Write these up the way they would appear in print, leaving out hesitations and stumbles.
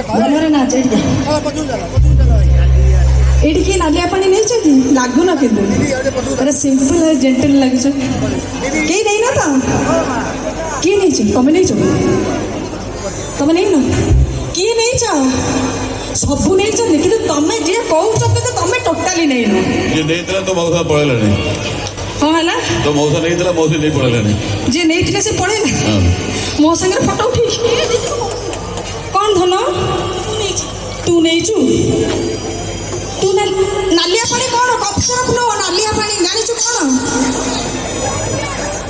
ଭଲରେ ନାଚ ଏଇଠିକି ନାଲିଆ ପାଣି ନେଇଛନ୍ତି ଲାଗୁନ କିନ୍ତୁ ପୁରା ସିମ୍ପଲ ଜେଣ୍ଟଲ ଲାଗୁଛ କେହି ନେଇନ ତ କିଏ ନେଇଛ ତମେ ନେଇଛ ତମେ ନେଇନ କିଏ ନେଇଛ ସବୁ ନେଇଛନ୍ତି କିନ୍ତୁ ତମେ ଯିଏ କହୁଛନ୍ତି ତ ତମେ ଟୋଟାଲି ନେଇନ ନେଇଥିଲା ତ ମଉସା ପଳେଇଲାଣି କଣ ହେଲା ତ ମଉସା ନେଇଥିଲା ମଉସା ନେଇ ପଳେଇଲାଣି ଯିଏ ନେଇଥିଲେ ସେ ପଳେଇଲା ମୋ ସାଙ୍ଗରେ ଫଟୋ ଉଠେଇକି କଣ ଧନ ତୁ ନେଇଛୁ ତୁ ନାଲିଆ ପାଣି କଣ କପସରଫ ନୁହ ନାଲିଆ ପାଣି ଜାଣିଛୁ କଣ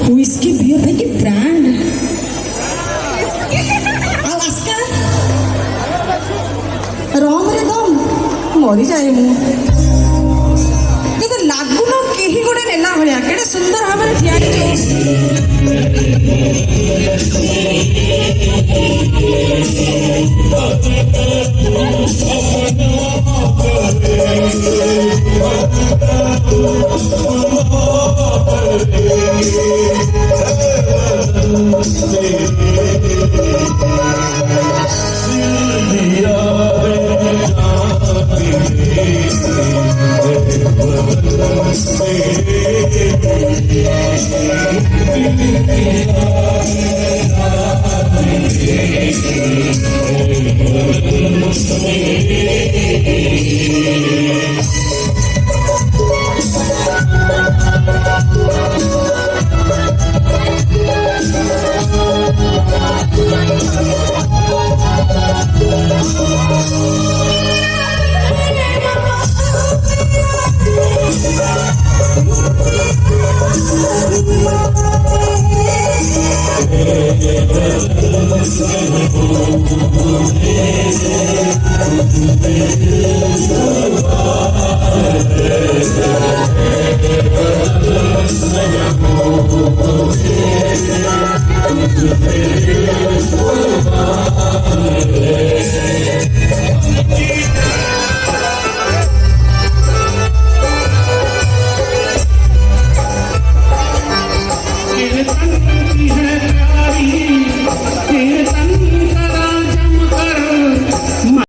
ହୁଇସ୍କି ବିୟର ଭାଇ କି ବ୍ରାଣ୍ଡ ଆଉ ଆସ୍କା ରମରେ ଦମ ମରିଯାଏ ମୁଁ କିନ୍ତୁ ଲାଗୁନ କେହି ଗୋଟେ ନେଲା ଭଳିଆ କେଡ଼େ ସୁନ୍ଦର ଭାବରେ ଠିଆ